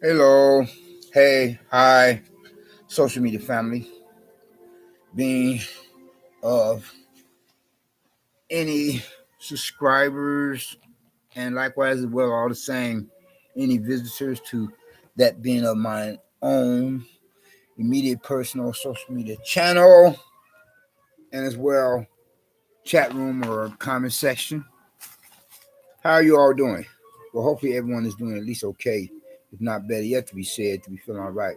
Hello, hey, hi, social media family. Being of any subscribers and likewise as well, all the same, any visitors to that being of my own immediate personal social media channel and as well chat room or comment section. How are you all doing? Well, hopefully everyone is doing at least okay, if not better yet to be said, to be feeling all right.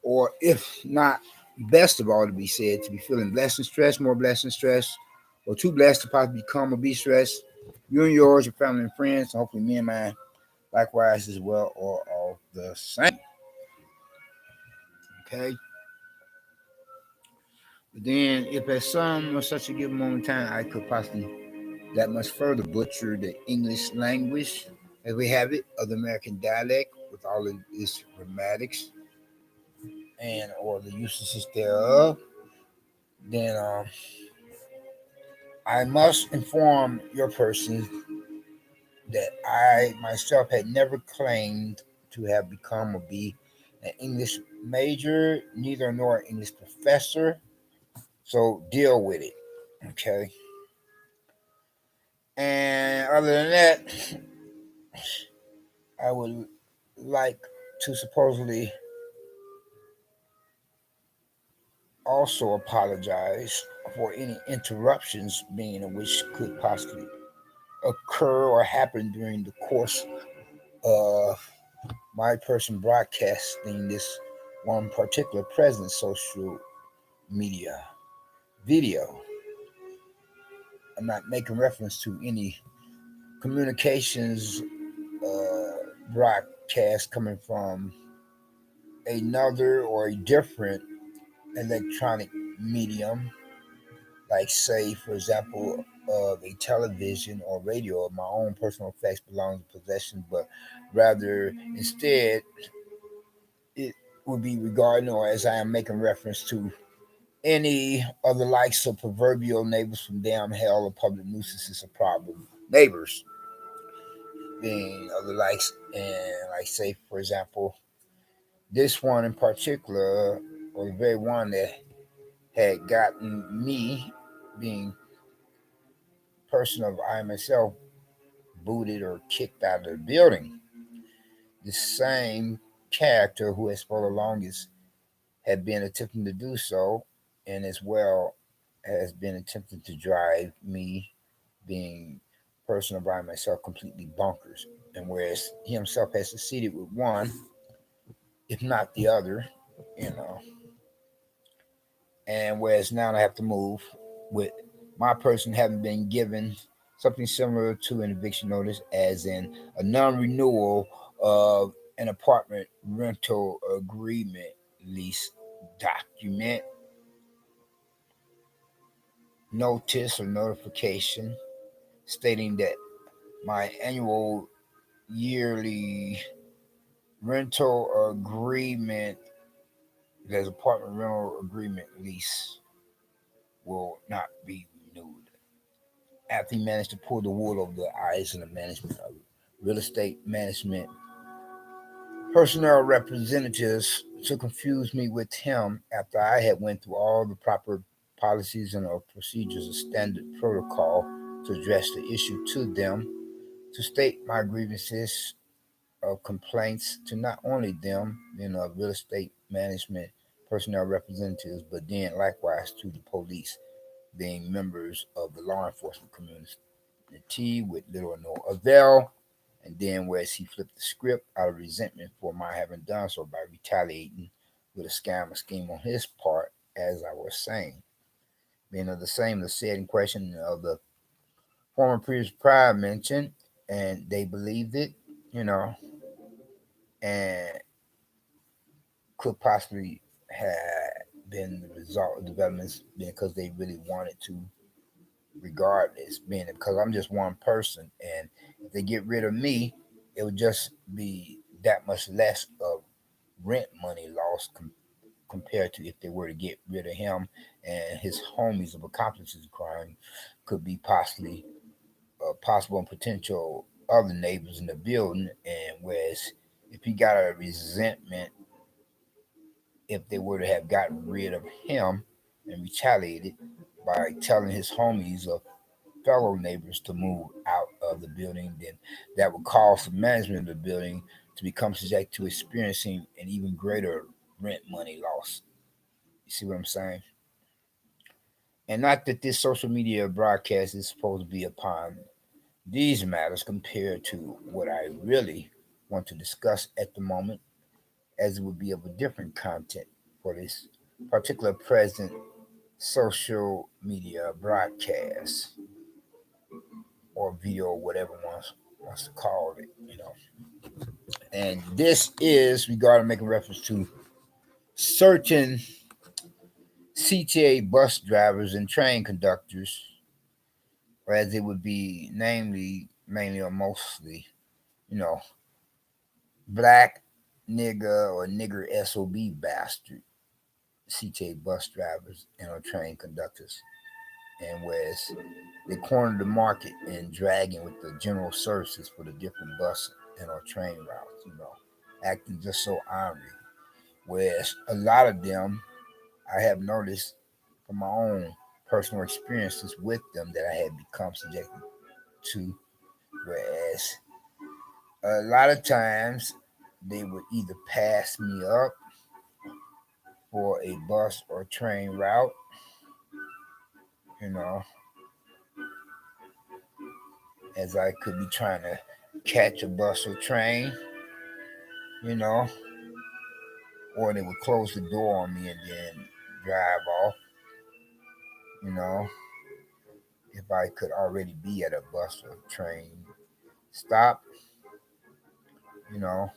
Or if not, best of all to be said, to be feeling blessed and stressed, more blessed and stressed, or too blessed to possibly become or be stressed. You and yours, your family and friends, and hopefully me and mine likewise as well, or all the same. Okay. But then, if at some or such a given moment in time I could possibly that much further butcher the English language as we have it, of the American dialect with all of its grammatics and or the usages thereof, then I must inform your person that I myself had never claimed to have become or be an English major, neither nor an English professor. So deal with it. Okay. And other than that, I would like to supposedly also apologize for any interruptions being in which could possibly occur or happen during the course of my person broadcasting this one particular present social media video. I'm not making reference to any communications broadcast coming from another or a different electronic medium, like, say, for example, of a television or radio of my own personal effects belongs to possession, but rather instead it would be regarding, or as I am making reference to, any of the likes of proverbial neighbors from damn hell or public nuisances or problem neighbors being of the likes, and like, say, for example, this one in particular, or the very one that had gotten me being person of I myself booted or kicked out of the building. The same character who has for the longest had been attempting to do so, and as well has been attempting to drive me being person by myself completely bonkers. And whereas he himself has succeeded with one, if not the other, you know, and whereas now I have to move with my person having been given something similar to an eviction notice, as in a non-renewal of an apartment rental agreement lease document, notice or notification stating that my annual yearly rental agreement, there's apartment rental agreement lease, will not be renewed. After he managed to pull the wool over the eyes of the management of real estate management personnel representatives to confuse me with him after I had went through all the proper policies and procedures of standard protocol to address the issue to them, to state my grievances of complaints to not only them, real estate management personnel representatives, but then likewise to the police, being members of the law enforcement community with little or no avail. And then, whereas he flipped the script out of resentment for my having done so by retaliating with a scam or scheme on his part, as I was saying. Being of the same, the said in question of the former previous prior mentioned, and they believed it, you know, and could possibly have been the result of developments because they really wanted to, regardless, being because I'm just one person, and if they get rid of me, it would just be that much less of rent money lost compared to if they were to get rid of him and his homies of accomplices of crime could be possibly possible and potential other neighbors in the building, and whereas if he got a resentment, if they were to have gotten rid of him and retaliated by telling his homies or fellow neighbors to move out of the building, then that would cause the management of the building to become subject to experiencing an even greater rent money loss. You see what I'm saying? And not that this social media broadcast is supposed to be upon these matters compared to what I really want to discuss at the moment, as it would be of a different content for this particular present social media broadcast or video or whatever one wants to call it. And this is regarding making reference to certain CTA bus drivers and train conductors, or as it would be namely, mainly or mostly, you know, black nigger or nigger SOB bastard CTA bus drivers and or train conductors. And whereas they cornered the market in dragging with the general services for the different bus and or train routes, acting just so ornery. Whereas a lot of them I have noticed from my own personal experiences with them that I had become subjected to. Whereas a lot of times they would either pass me up for a bus or train route, you know, as I could be trying to catch a bus or train, you know, or they would close the door on me and then drive off, you know, if I could already be at a bus or train stop, you know,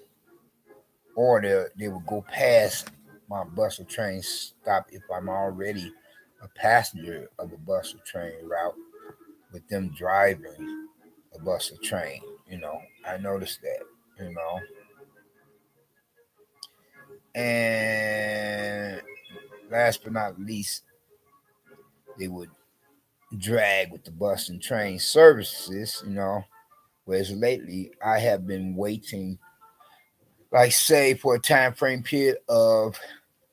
or they would go past my bus or train stop if I'm already a passenger of the bus or train route with them driving a bus or train. I noticed that, you know. And last but not least, they would drag with the bus and train services, whereas lately I have been waiting, like say, for a time frame period of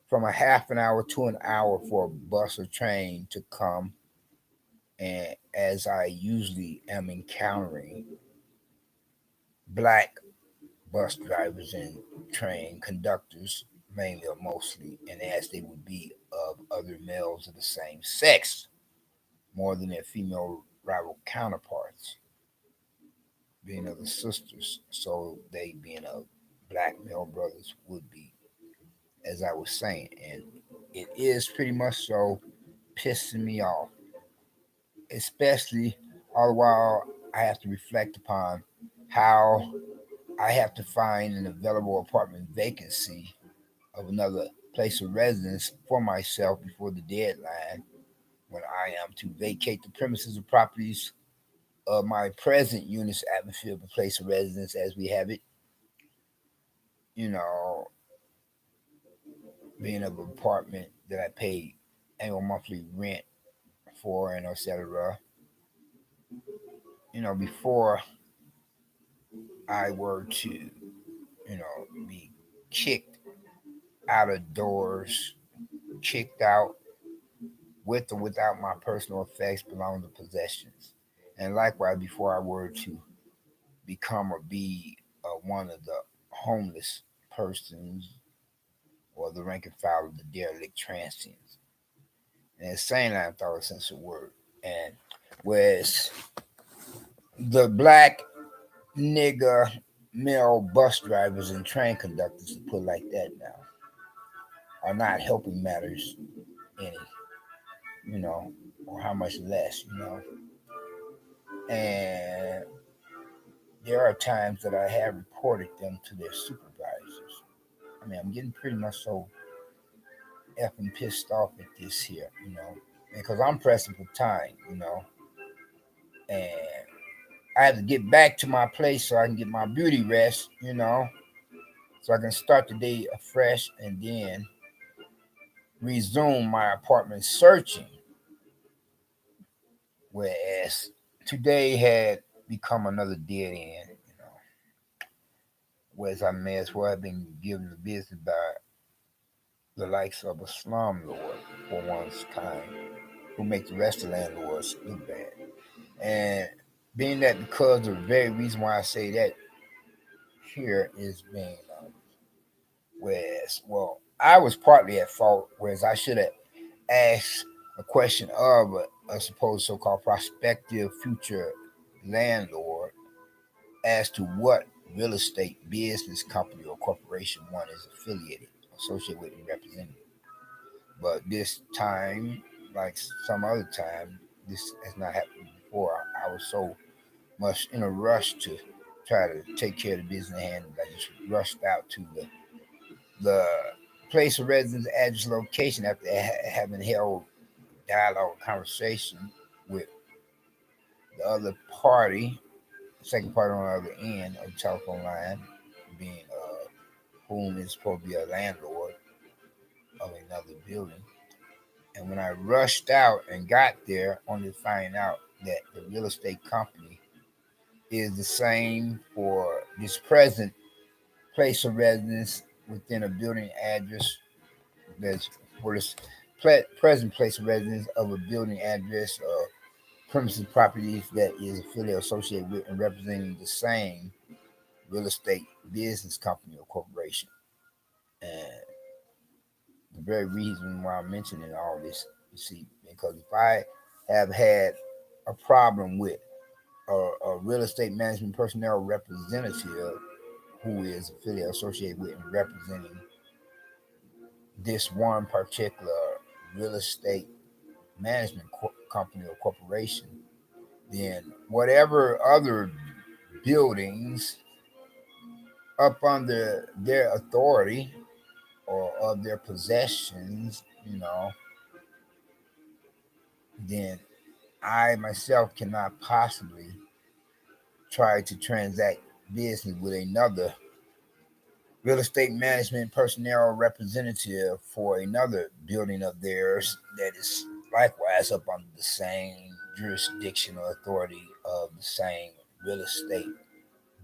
from a half an hour to an hour for a bus or train to come. And as I usually am encountering black bus drivers and train conductors, mainly or mostly, and as they would be of other males of the same sex, more than their female rival counterparts, being of the sisters. So they being of black male brothers would be, as I was saying. And it is pretty much so pissing me off, especially all the while I have to reflect upon how I have to find an available apartment vacancy of another place of residence for myself before the deadline when I am to vacate the premises of properties of my present unit's atmosphere of a place of residence as we have it, you know, being of an apartment that I pay annual monthly rent for and etc. Before I were to, be kicked out of doors, kicked out with or without my personal effects, belongings, or possessions. And likewise, before I were to become or be one of the homeless persons or the rank and file of the derelict transients. And it's saying that I thought a sense of word. And whereas the black nigger male bus drivers and train conductors, to put it like that now, are not helping matters any, or how much less, And there are times that I have reported them to their supervisors. I mean, I'm getting pretty much so effing pissed off at this here, because I'm pressing for time, and I have to get back to my place so I can get my beauty rest, so I can start the day afresh and then resume my apartment searching. Whereas today had become another dead end, whereas I may as well have been given the business by the likes of a slumlord for one's kind, who make the rest of the landlords look bad. And being that because the very reason why I say that here is being whereas, well, I was partly at fault, whereas I should have asked a question of a supposed so-called prospective future landlord as to what real estate business company or corporation one is affiliated, associated with, and represented. But this time, like some other time, this has not happened before. I was so much in a rush to try to take care of the business at hand that I just rushed out to the place of residence, address, location after having held dialogue conversation with the other party, second party on the other end of the telephone line, being whom is supposed to be a landlord of another building. And when I rushed out and got there, only to find out that the real estate company is the same for this present place of residence within a building address that's for this present place of residence of a building address premises properties that is affiliated, associated with, and representing the same real estate business company or corporation. And the very reason why I'm mentioning all this, you see, because if I have had a problem with a real estate management personnel representative who is affiliated, associated with, and representing this one particular real estate management company or corporation, then whatever other buildings up under their authority or of their possessions, then I myself cannot possibly try to transact business with another real estate management personnel representative for another building of theirs that is likewise up under the same jurisdiction or authority of the same real estate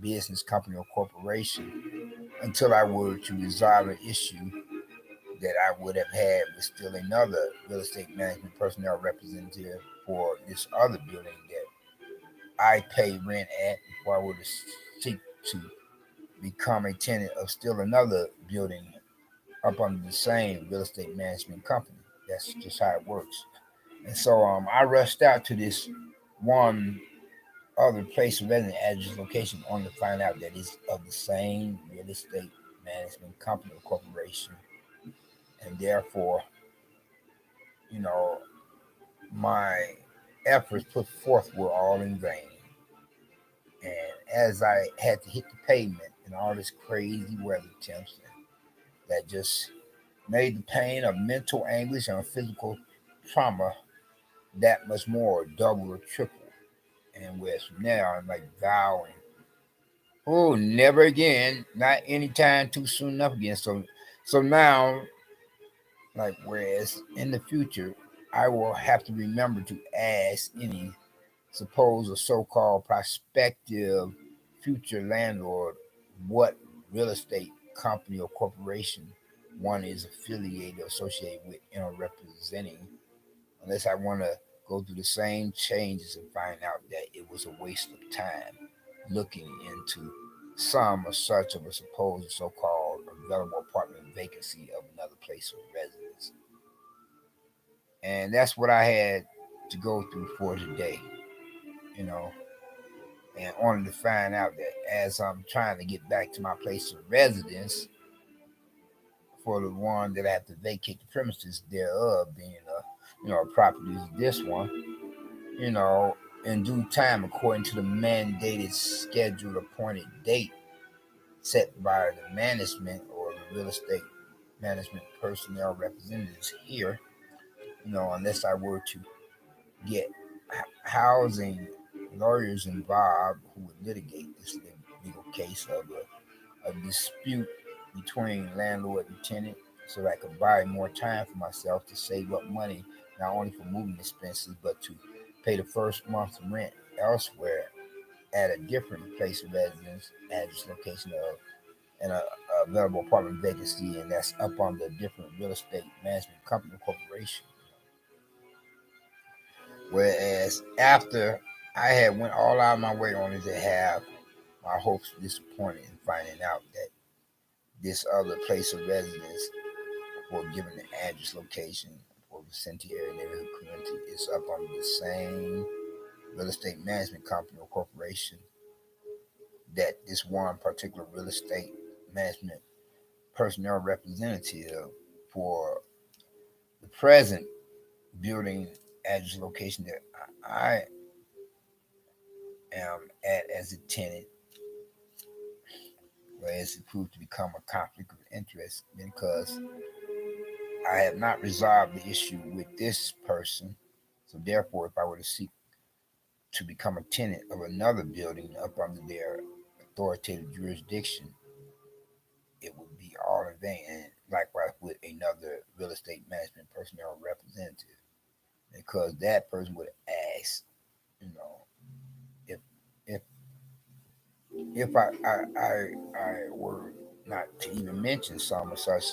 business company or corporation until I were to resolve an issue that I would have had with still another real estate management personnel representative for this other building that I pay rent at before I were to seek to become a tenant of still another building up under the same real estate management company. That's just how it works. And so I rushed out to this one other place of residence address location only to find out that it's of the same real estate management company or corporation. And therefore, you know, my efforts put forth were all in vain. And as I had to hit the pavement in all this crazy weather temps that just made the pain of mental anguish and physical trauma that much more, double or triple. And whereas from now I'm like vowing, oh, never again, not anytime too soon enough again. So now, like whereas in the future, I will have to remember to ask any supposed or so-called prospective future landlord what real estate company or corporation one is affiliated or associated with and representing, unless I want to go through the same changes and find out that it was a waste of time looking into some or such of a supposed so-called available apartment vacancy of another place of residence. And that's what I had to go through for today, you know, and only to find out that as I'm trying to get back to my place of residence for the one that I have to vacate the premises thereof, being a property is this one, you know, in due time according to the mandated scheduled appointed date set by the management or the real estate management personnel representatives here, unless I were to get housing lawyers involved who would litigate this legal case of a dispute between landlord and tenant so that I could buy more time for myself to save up money, not only for moving expenses, but to pay the first month's rent elsewhere at a different place of residence, address, location of and a available apartment vacancy, and that's up on the different real estate management company corporation. Whereas after I had went all out of my way only to have my hopes disappointed in finding out that this other place of residence for given the address location for vicinity area neighborhood community is up on the same real estate management company or corporation that this one particular real estate management personnel representative for the present building address location that I am at as a tenant, whereas it proved to become a conflict of interest because I have not resolved the issue with this person. So therefore, if I were to seek to become a tenant of another building up under their authoritative jurisdiction, it would be all in vain. And likewise with another real estate management personnel representative, because that person would ask, you know, if if if I were not to even mention some or such,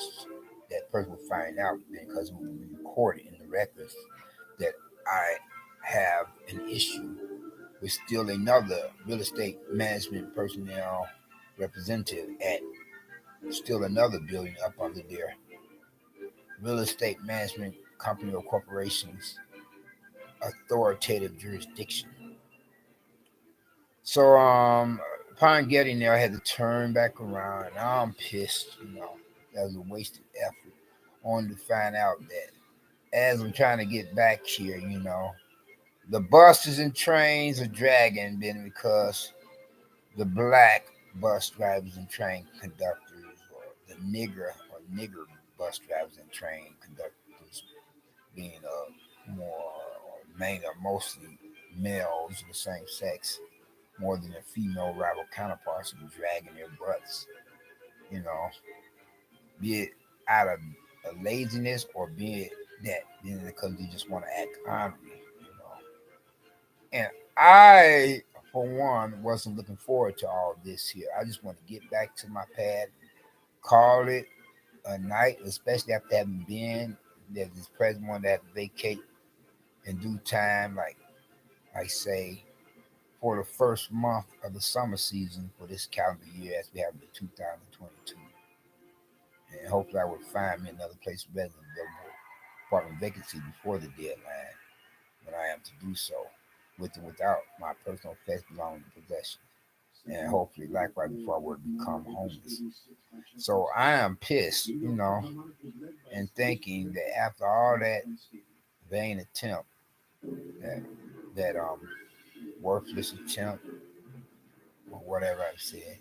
that person would find out because it would be recorded in the records that I have an issue with still another real estate management personnel representative at still another building up under their real estate management company or corporation's authoritative jurisdiction. So upon getting there I had to turn back around. Now I'm pissed, that was a wasted effort. Only to find out that as I'm trying to get back here, the buses and trains are dragging then because the black bus drivers and train conductors, or the nigger bus drivers and train conductors, being more or mainly or mostly males of the same sex, more than their female rival counterparts, and dragging their butts, you know, be it out of laziness or be it that because they just want to act honorary. And I, for one, wasn't looking forward to all this here. I just want to get back to my pad, call it a night, especially after having been there's this present one that vacate in due time, like I say, for the first month of the summer season for this calendar year as we have in 2022. And hopefully I would find me another place of residence available apartment vacancy before the deadline when I am to do so, with or without my personal effects belonging to possession. And hopefully likewise before I were to become homeless. So I am pissed, and thinking that after all that vain attempt, that that worthless attempt or whatever I've said,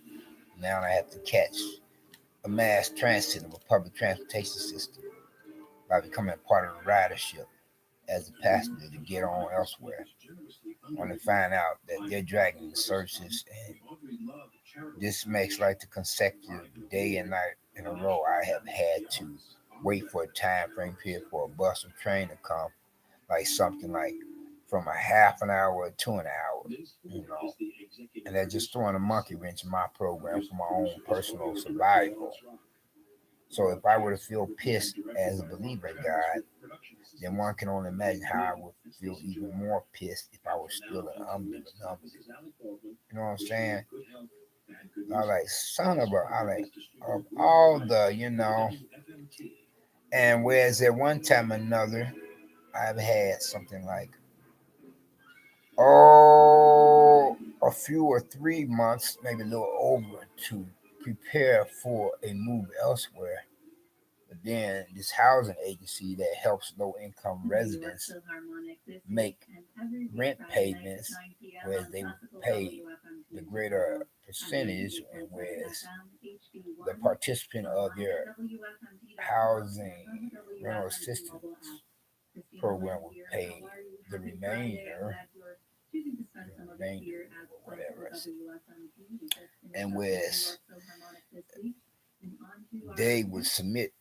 now I have to catch a mass transit of a public transportation system by becoming a part of the ridership as a passenger to get on elsewhere. Only to find out that they're dragging the services, and this makes like the consecutive day and night in a row I have had to wait for a time frame period for a bus or train to come, like something like from a half an hour to an hour, and they're just throwing a monkey wrench in my program for my own personal survival. So if I were to feel pissed as a believer in God, then one can only imagine how I would feel even more pissed if I were still an unbeliever. You know what I'm saying? I like son of a, I like of all the, and whereas at one time or another, I've had something like, a few or 3 months, maybe a little over, to prepare for a move elsewhere. But then this housing agency that helps low income residents make rent payments, whereas they would pay the greater percentage, and whereas the participant of their housing rental assistance program would pay the remainder, whatever. And whereas they would submit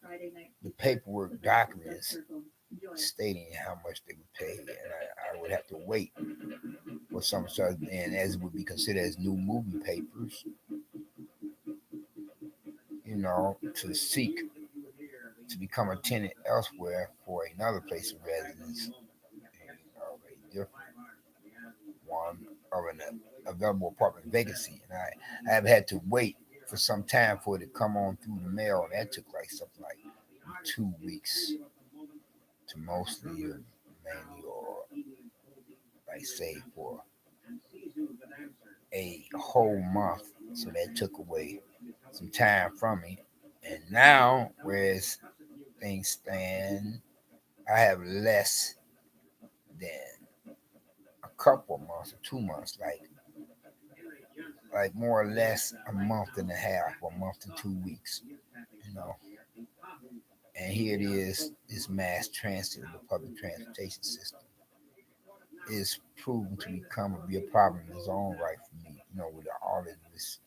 the paperwork documents stating how much they would pay, and I would have to wait for some sort, and as it would be considered as new moving papers, to seek to become a tenant elsewhere for another place of residence, a different one of an available apartment vacancy. And I have had to wait for some time for it to come on through the mail, and that took like something like 2 weeks to mostly, mainly, or like say for a whole month. So that took away some time from me. And now, whereas things stand, I have less than a couple of months or 2 months, like more or less a month and a half or a month and 2 weeks, you know. And here it is, this mass transit of the public transportation system is proven to be a problem in its own right for me, with all of this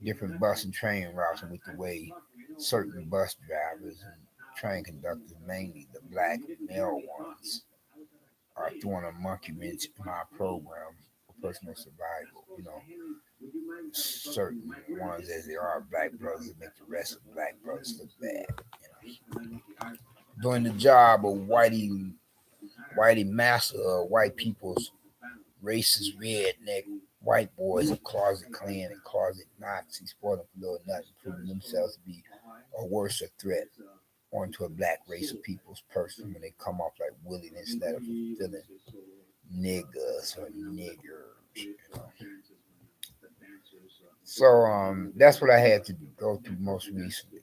different bus and train routes, and with the way certain bus drivers and train conductors, mainly the black male ones, are throwing a monkey wrench in my program for personal survival. Certain ones, as they are black brothers, make the rest of the black brothers look bad. Doing the job of whitey master of white people's racist redneck white boys of closet Klan and closet Nazis, spoiling for little nothing, proving themselves to be a worse threat onto a black race of people's person when they come off like Willie instead of fulfilling niggas or niggers. So that's what I had to go through most recently.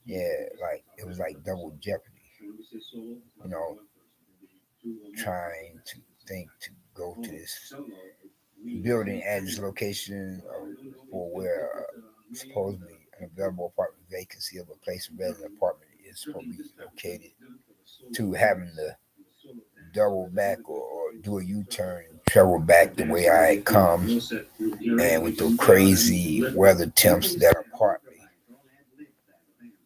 Yeah, like it was like double jeopardy. You know, trying to think to go to this building at this location for where supposedly an available apartment vacancy of a place of resident apartment is supposed to be located, to having to double back or do a U-turn and travel back the way I had come, and with the crazy weather temps that are partly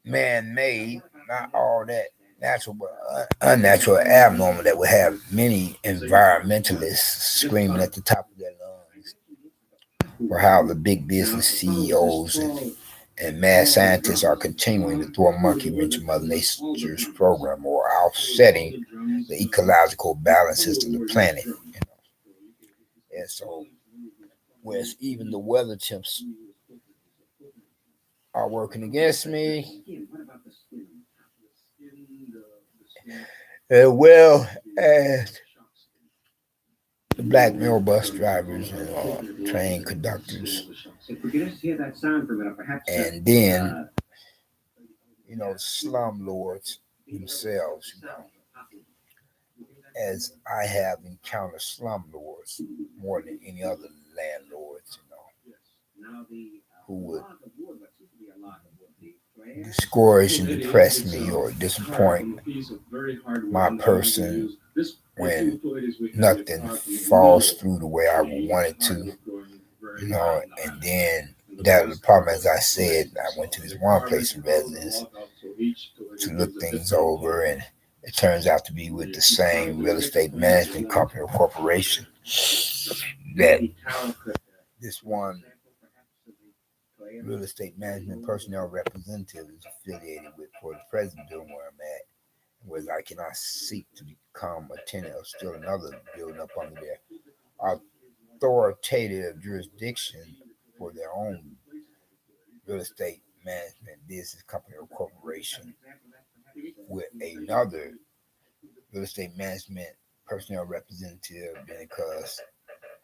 man-made, not all that natural, but unnatural, abnormal, that would have many environmentalists screaming at the top of their lungs for how the big business CEOs and mad scientists are continuing to throw a monkey wrench in Mother Nature's program, or offsetting the ecological balances of the planet. And so, whereas even the weather temps are working against me, as well as the black male bus drivers and train conductors, and then the slum lords themselves. As I have encountered slum lords more than any other landlords, who would discourage and depress me or disappoint my person when nothing falls through the way I would want it to, and then that was the problem. As I said, I went to this one place of residence to look things over, and it turns out to be with the same real estate management company or corporation that this one real estate management personnel representative is affiliated with for the present building where I'm at, whereas I cannot seek to become a tenant of still another building up under their authoritative jurisdiction for their own real estate management business company or corporation with another real estate management personnel representative, because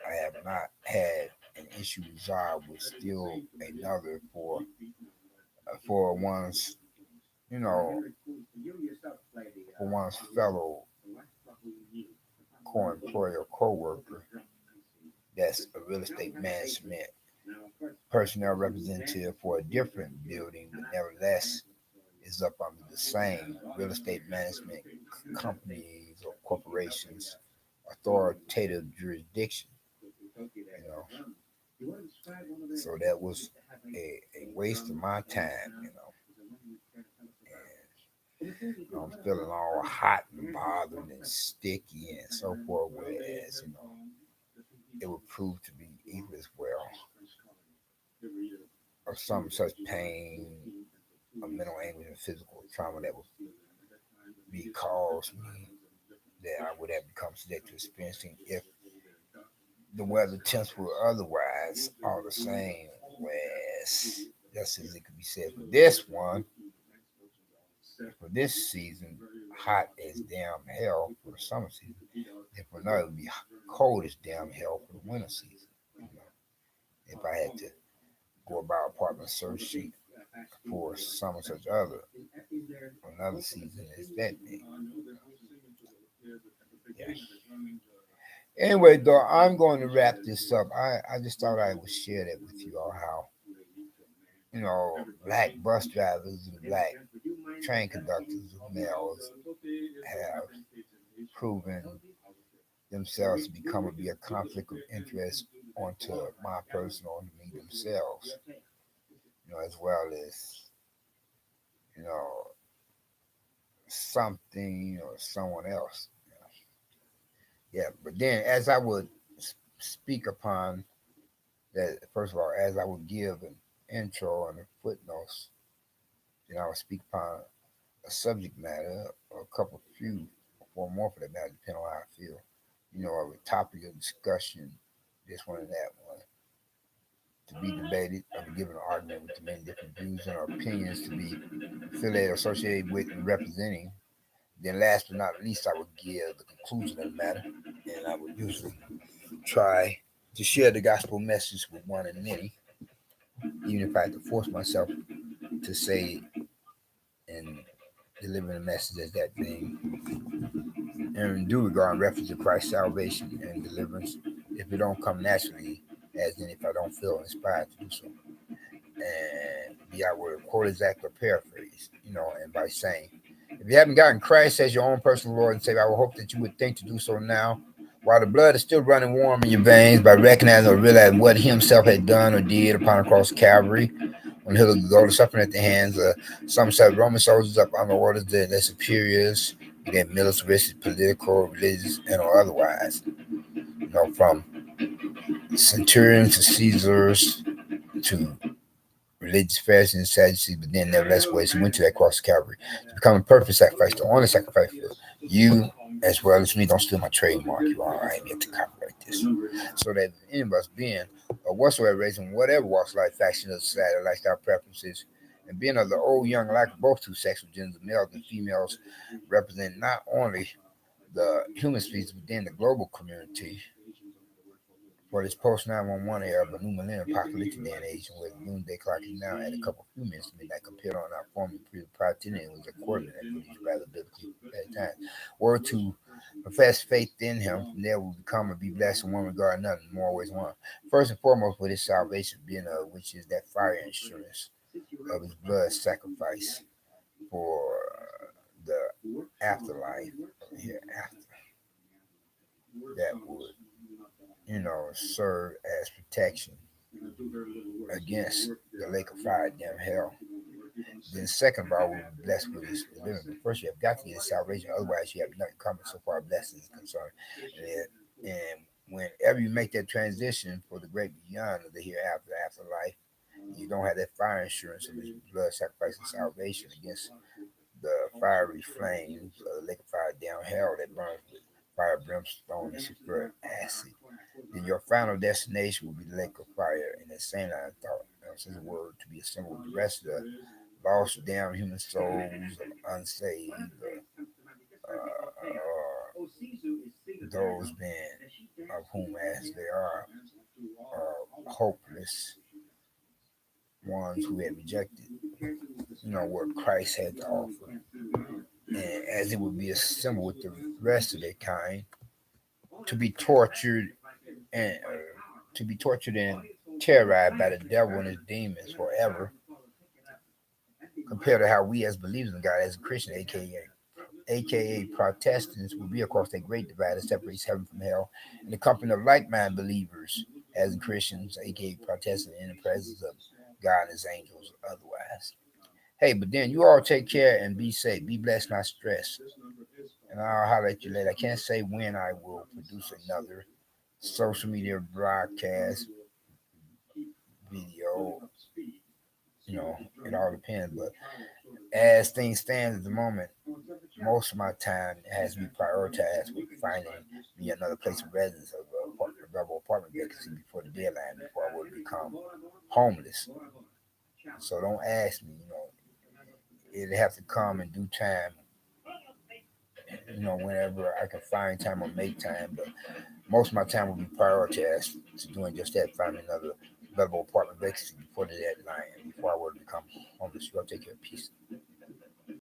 I have not had an issue resolved with still another for one's for one's fellow co-employer or co-worker that's a real estate management personnel representative for a different building, but nevertheless is up under the same real estate management companies or corporations authoritative jurisdiction. So that was a waste of my time. And I'm feeling all hot and bothered and sticky and so forth, whereas it would prove to be equal as well. of some such pain, of mental anguish, and physical trauma that would be caused me that I would have become subject to experiencing if the weather temps were otherwise all the same. Whereas, just as it could be said for this one, for this season, hot as damn hell for the summer season. And for another, it would be cold as damn hell for the winter season. You know, if I had to go about apartment searching for some such other, another season is that big. Yeah. Anyway, though, I'm going to wrap this up. I just thought I would share that with you all how, black bus drivers and black train conductors, males, have proven themselves to be a conflict of interest onto my personal and me themselves, as well as, you know, something or someone else. Yeah, but then as I would speak upon that, first of all, as I would give an intro and a footnotes, then I would speak upon a subject matter or a couple few or more for that matter, depending on how I feel. A topic of discussion, this one and that one, to be debated or to give an argument with the many different views and opinions to be affiliated, associated with, and representing. Then, last but not least, I would give the conclusion of the matter, and I would usually try to share the gospel message with one and many, even if I had to force myself to say and deliver the message as that thing, and in due regard and reference to Christ's salvation and deliverance, if it don't come naturally, as in if I don't feel inspired to do so. And be I would quote exact or paraphrase, and by saying, if you haven't gotten Christ as your own personal Lord and Savior, I would hope that you would think to do so now, while the blood is still running warm in your veins, by recognizing or realizing what He Himself had done or did upon the cross of Calvary, on the hill of Golgotha, suffering at the hands of some said Roman soldiers up on the orders of their superiors, be they militaristic, political, religious, and or otherwise. From centurions to Caesars to religious Pharisees and Sadducees, but then nevertheless ways he went to that cross of Calvary to become a perfect sacrifice, the only sacrifice for you as well as me. Don't steal my trademark, you all. I ain't get to copyright this. So that any of us being of whatsoever race and whatever walks of life, faction of society, lifestyle preferences, and being of the old, young, alike of both two sexual genders, males and females, represent not only the human species within the global community, for this post 911 era of a new millennium apocalyptic day and age, where the noonday clock is now at a couple few minutes to midnight, compared on our former prior to it was a quarter minute for these rather biblically at times. Or to profess faith in Him, from there will become and be blessed in one regard, nothing more ways one. First and foremost, with His salvation being which is that fire insurance of His blood sacrifice for the afterlife hereafter, that would serve as protection against the lake of fire, damn hell. Then, second of all, we'll be blessed with His deliverance. But first, you have got to get His salvation, otherwise, you have nothing coming so far blessing is concerned. And whenever you make that transition for the great beyond of the hereafter, afterlife, you don't have that fire insurance of His blood sacrifice and salvation against the fiery flames of the lake of fire, down hell that burns with fire, brimstone, and sulfuric acid. Then your final destination will be the lake of fire. In the same line of thought, says a word to be assembled with the rest of the lost, damn human souls, unsaved, those being of whom as they are hopeless ones who had rejected, what Christ had to offer, and as it would be assembled with the rest of their kind to be tortured and terrorized by the devil and his demons forever, compared to how we as believers in God, as a Christian, aka Protestants, will be across that great divide that separates heaven from hell, in the company of like-minded believers as Christians, aka Protestants, in the presence of God and His angels, otherwise. Hey, but then you all take care and be safe, be blessed, not stressed. And I'll holler at you later. I can't say when I will produce another social media broadcast video It all depends. But as things stand at the moment, most of my time has to be prioritized with finding me another place of residence of a available apartment vacancy before the deadline, before I would become homeless. So don't ask me, it'll have to come in due time, whenever I can find time or make time. But most of my time will be prioritized to doing just that, finding another available apartment vacancy before the deadline, before I were to become homeless. You gotta take care of peace.